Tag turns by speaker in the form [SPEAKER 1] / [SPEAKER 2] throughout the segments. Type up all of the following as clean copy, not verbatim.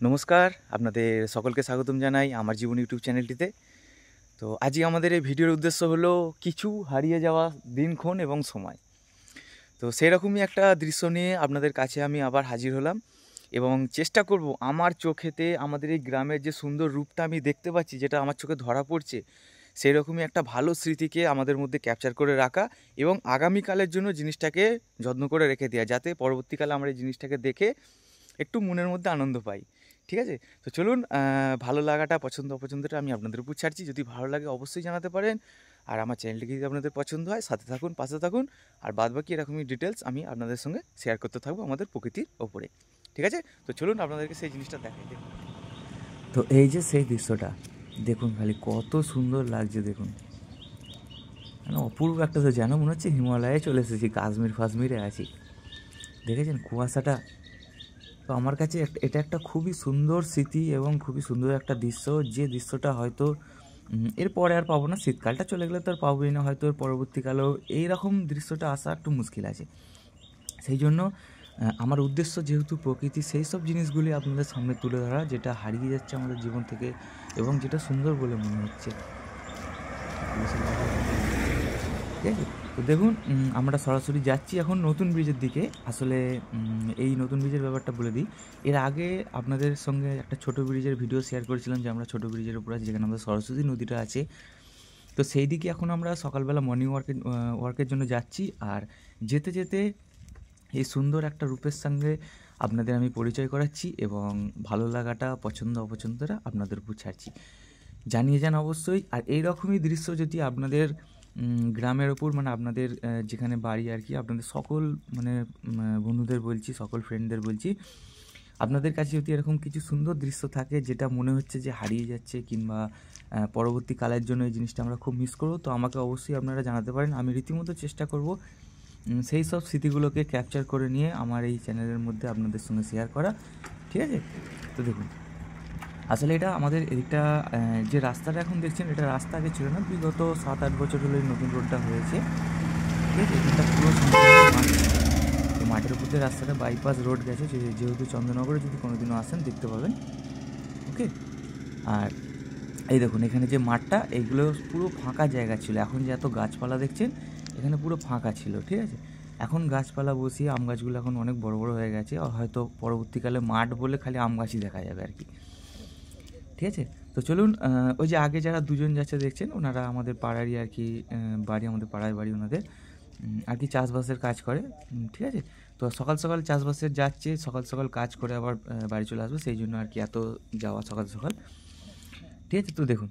[SPEAKER 1] নমস্কার, আপনাদের সকলকে স্বাগতম জানাই আমার জীবন ইউটিউব চ্যানেলটিতে। তো আজকে আমাদের এই ভিডিওর উদ্দেশ্য হলো কিছু হারিয়ে যাওয়া দিনক্ষণ এবং সময়। তো সেরকমই একটা দৃশ্য নিয়ে আপনাদের কাছে আমি আবার হাজির হলাম এবং চেষ্টা করব আমার চোখেতে আমাদের এই গ্রামের যে সুন্দর রূপটা আমি দেখতে পাচ্ছি, যেটা আমার চোখে ধরা পড়ছে, সেরকমই একটা ভালো স্মৃতিকে আমাদের মধ্যে ক্যাপচার করে রাখা এবং আগামীকালের জন্য জিনিসটাকে যত্ন করে রেখে দেওয়া, যাতে পরবর্তীকালে আমরা এই জিনিসটাকে দেখে একটু মনের মধ্যে আনন্দ পাই। ঠিক আছে? তো চলুন, ভালো লাগাটা পছন্দ অপছন্দটা আমি আপনাদের উপর ছাড়ছি। যদি ভালো লাগে অবশ্যই জানাতে পারেন। আর আমার চ্যানেলটিকে যদি আপনাদের পছন্দ হয়, সাথে থাকুন, পাশে থাকুন। আর বাদবাকি এরকমই ডিটেলস আমি আপনাদের সঙ্গে শেয়ার করতে থাকবো আমাদের প্রকৃতির ওপরে। ঠিক আছে? তো চলুন আপনাদেরকে সেই জিনিসটা দেখাই। দেখুন, তো এই যে সেই দৃশ্যটা দেখুন, খালি কত সুন্দর লাগছে দেখুন। মানে অপূর্ব একটা, তো যেন মনে হচ্ছে হিমালয়ে চলে এসেছি, কাশ্মীরে আছি। দেখেছেন কুয়াশাটা? তো আমার কাছে এটা একটা খুবই সুন্দর স্মৃতি এবং খুবই সুন্দর একটা দৃশ্য, যে দৃশ্যটা হয়তো এরপরে আর পাবো না। শীতকালটা চলে গেলে তো আর পাবোই না, হয়তো এর পরবর্তীকালেও এইরকম দৃশ্যটা আসা একটু মুশকিল আছে। সেই জন্য আমার উদ্দেশ্য যেহেতু প্রকৃতি, সেই সব জিনিসগুলি আপনাদের সামনে তুলে ধরা, যেটা হারিয়ে যাচ্ছে আমাদের জীবন থেকে এবং যেটা সুন্দর বলে মনে হচ্ছে। ঠিক আছে? তো দেখুন, আমরা সরাসরি যাচ্ছি এখন নতুন ব্রিজের দিকে। আসলে এই নতুন ব্রিজের ব্যাপারটা বলে দিই। এর আগে আপনাদের সঙ্গে একটা ছোটো ব্রিজের ভিডিও শেয়ার করেছিলাম, যে আমরা ছোটো ব্রিজের উপর আছি, যেখানে আমাদের সরস্বতী নদীটা আছে। তো সেই দিকে এখন আমরা সকালবেলা মর্নিং ওয়ার্কের জন্য যাচ্ছি। আর যেতে যেতে এই সুন্দর একটা রূপের সঙ্গে আপনাদের আমি পরিচয় করাচ্ছি এবং ভালো লাগাটা পছন্দ অপছন্দটা আপনাদের উপর ছাড়ছি। জানিয়ে যান অবশ্যই। আর এই রকমই দৃশ্য যদি আপনাদের গ্রামের ওপর, মানে আপনাদের যেখানে বাড়ি আর কি, আপনাদের সকল মানে বন্ধুদের বলছি, সকল ফ্রেন্ডদের বলছি, আপনাদের কাছে যদি এরকম কিছু সুন্দর দৃশ্য থাকে যেটা মনে হচ্ছে যে হারিয়ে যাচ্ছে, কিংবা পরবর্তী কালের জন্য এই জিনিসটা আমরা খুব মিস করবো, তো আমাকে অবশ্যই আপনারা জানাতে পারেন। আমি রীতিমতো চেষ্টা করব সেই সব স্মৃতিগুলোকে ক্যাপচার করে নিয়ে আমার এই চ্যানেলের মধ্যে আপনাদের সঙ্গে শেয়ার করা। ঠিক আছে? তো দেখুন, আসলে এটা আমাদের এদিকটা, যে রাস্তাটা এখন দেখছেন, এটা রাস্তা আগে ছিল না। বিগত 7-8 বছর হলো এই নতুন রোডটা হয়েছে। ঠিক আছে? এখানটা পুরো মাঠ। তো মাঠের উপর দিয়ে রাস্তাটা বাইপাস রোড গেছে, যেহেতু চন্দ্রনগরে যদি কোনোদিনও আসেন দেখতে পাবেন। ওকে? আর এই দেখুন, এখানে যে মাঠটা, এইগুলো পুরো ফাঁকা জায়গা ছিল। এখন যে এত গাছপালা দেখছেন, এখানে পুরো ফাঁকা ছিল। ঠিক আছে? এখন গাছপালা বসিয়ে আম গাছগুলো এখন অনেক বড় বড় হয়ে গেছে। হয়তো পরবর্তীকালে মাঠ বলে খালি আম গাছই দেখা যাবে আর কি। ঠিক আছে? তো চলুন, ওই যে আগে যারা দুজন যাচ্ছে দেখছেন, ওনারা আমাদের পাড়ারই আর কি, বাড়ি, আমাদের পাড়ায় বাড়ি ওনাদের। আর কি চাষবাসের কাজ করে। ঠিক আছে? তো সকাল সকাল চাষবাসের যাচ্ছে, সকাল সকাল কাজ করে আবার বাড়ি চলে আসবে, সেই জন্য আর কি এত যাওয়া সকাল সকাল। ঠিক আছে? তো দেখুন,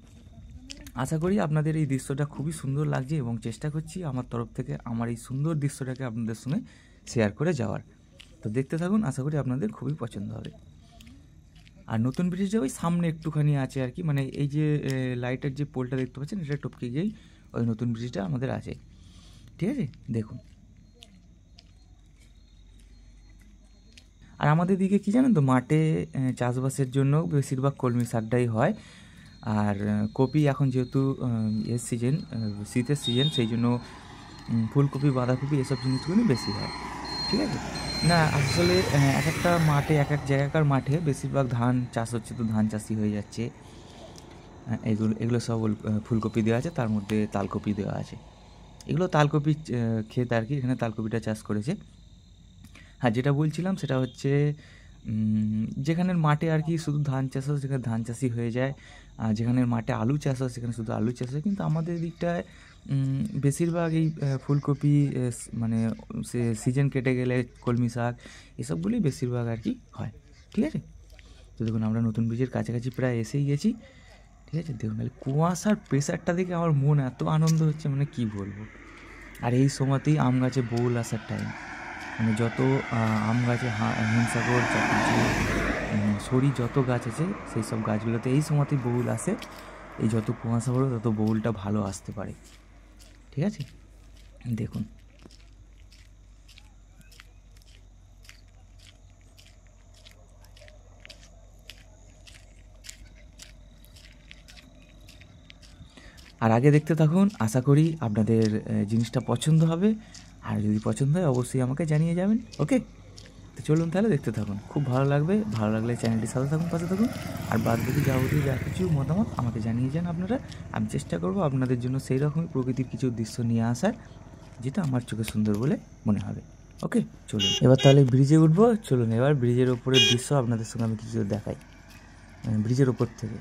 [SPEAKER 1] আশা করি আপনাদের এই দৃশ্যটা খুবই সুন্দর লাগছে এবং চেষ্টা করছি আমার তরফ থেকে আমার এই সুন্দর দৃশ্যটাকে আপনাদের সঙ্গে শেয়ার করে যাওয়ার। তো দেখতে থাকুন, আশা করি আপনাদের খুবই পছন্দ হবে। আর নতুন ব্রিজটা ওই সামনে একটুখানি আছে আর কি, মানে এই যে লাইটের যে পোলটা দেখতে পাচ্ছেন, এটা টপকে গিয়েই ওই নতুন ব্রিজটা আমাদের আছে। ঠিক আছে? দেখুন, আর আমাদের দিকে কী জানেন তো, মাঠে চাষবাসের জন্য বেশিরভাগ কলমি শাকটাই হয়। আর কপি এখন যেহেতু এর সিজন, শীতের সিজন, সেই জন্য ফুলকপি, বাঁধাকপি, এসব জিনিসগুলি বেশি হয়। ঠিক আছে? না, আসলে এক একটা মাঠে, এক এক জায়গাকার মাঠে বেশিরভাগ ধান চাষ হচ্ছে, তো ধান চাষি হয়ে যাচ্ছে। এগুলো সব ফুলকপি দেওয়া আছে, তার মধ্যে তালকপি দেওয়া আছে। এগুলো তালকপি ক্ষেত আর কি, এখানে তালকপিটা চাষ করেছে। হ্যাঁ, যেটা বলছিলাম সেটা হচ্ছে, যেখানের মাঠে আর কি শুধু ধান চাষ হয়, সেখানে ধান চাষই হয়ে যায়। আর যেখানের মাঠে আলু চাষ হয়, সেখানে শুধু আলু চাষ হয়। কিন্তু আমাদের দিকটায় বেশিরভাগ এই ফুলকপি, মানে সিজন কেটে গেলে কলমি শাক, এসবগুলোই বেশিরভাগ আর কি হয়। ঠিক আছে? তো দেখুন, আমরা নতুন ব্রিজের কাছাকাছি প্রায় এসেই গেছি। ঠিক আছে? দেখুন, খালি কুয়াশার প্রেশারটা দেখে আমার মন এত আনন্দ হচ্ছে, মানে কী বলবো। আর এই সময়তেই আম গাছে বউল আসার টাইম। মানে যত আম গাছে, হিমসাগর, চাকুচি, সরি, যত গাছ আছে সেই সব গাছগুলোতে এই সময়তেই বউল আসে। এই যত কুয়াশা পড়ে তত বউলটা ভালো আসতে পারে। ঠিক আছে? দেখুন, আর আগে দেখতে থাকুন, আশা করি আপনাদের জিনিসটা পছন্দ হবে। আর যদি পছন্দ হয় অবশ্যই আমাকে জানিয়ে যাবেন। ওকে? তো চলুন তাহলে দেখতে থাকুন, খুব ভালো লাগবে। ভালো লাগলে চ্যানেলটি সাথে থাকুন, পাশে থাকুন। আর বাদ বাকি যাবতীয় যা কিছু মতামত আমাকে জানিয়ে যান আপনারা। আমি চেষ্টা করব আপনাদের জন্য সেই রকমই প্রকৃতির কিছু দৃশ্য নিয়ে আসার, যেটা আমার চোখে সুন্দর বলে মনে হবে। ওকে, চলুন এবার তাহলে ব্রিজে উঠবো। চলুন এবার ব্রিজের ওপরের দৃশ্য আপনাদের সঙ্গে আমি কিছু দেখাই। ব্রিজের ওপর থেকে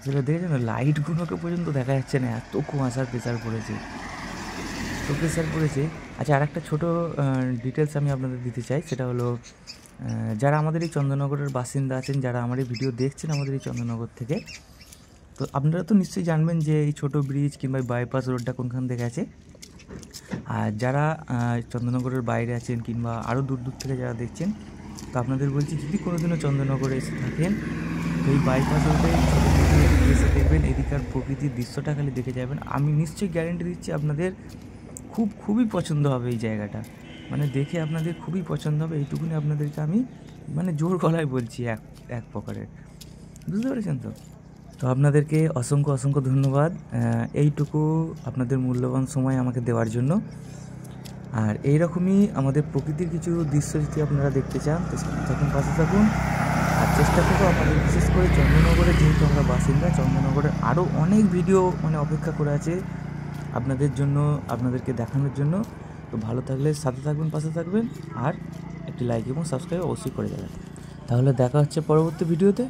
[SPEAKER 1] যেটা দেখেছেন, লাইটগুলোকে পর্যন্ত দেখা যাচ্ছে না, এত কুয়াশার প্রেসার পড়েছে, তো প্রেসার পড়েছে। আচ্ছা, আর একটা ছোটো ডিটেলস আমি আপনাদের দিতে চাই, সেটা হলো যারা আমাদের এই চন্দননগরের বাসিন্দা আছেন, যারা আমার এই ভিডিও দেখছেন আমাদের এই চন্দননগর থেকে, তো আপনারা তো নিশ্চয়ই জানবেন যে এই ছোটো ব্রিজ কিংবা বাইপাস রোডটা কোনখান থেকে আছে। আর যারা চন্দননগরের বাইরে আছেন কিংবা আরও দূর দূর থেকে যারা দেখছেন, তো আপনাদের বলছি, যদি কোনোদিনও চন্দননগরে এসে থাকেন, তো এই বাইপাস রোডে ছোটো এসে দেখবেন, এদিকার প্রকৃতির দৃশ্যটা খালি দেখে যাবেন। আমি নিশ্চয়ই গ্যারেন্টি দিচ্ছি আপনাদের খুবই পছন্দ হবে এই জায়গাটা, মানে দেখে আপনাদের খুবই পছন্দ হবে। এইটুকুনি আপনাদেরকে আমি মানে জোর গলায় বলছি, এক প্রকারের, বুঝতে পেরেছেন তো? তো আপনাদেরকে অসংখ্য ধন্যবাদ এইটুকু আপনাদের মূল্যবান সময় আমাকে দেওয়ার জন্য। আর এইরকমই আমাদের প্রকৃতির কিছু দৃশ্য যদি আপনারা দেখতে চান, তো থাকুন, পাশে থাকুন। আর চেষ্টা করবো আমাদের, বিশেষ করে চন্দননগরের, যেহেতু আমরা বাসিন্দা, চন্দননগরের আরও অনেক ভিডিও মানে অপেক্ষা করে আছে আপনাদের জন্য, আপনাদেরকে দেখানোর জন্য। তো ভালো থাকলে সাথে থাকবেন, পাশে থাকবেন, আর একটি লাইক এবং সাবস্ক্রাইব অবশ্যই করে যাবেন। তাহলে দেখা হচ্ছে পরবর্তী ভিডিওতে।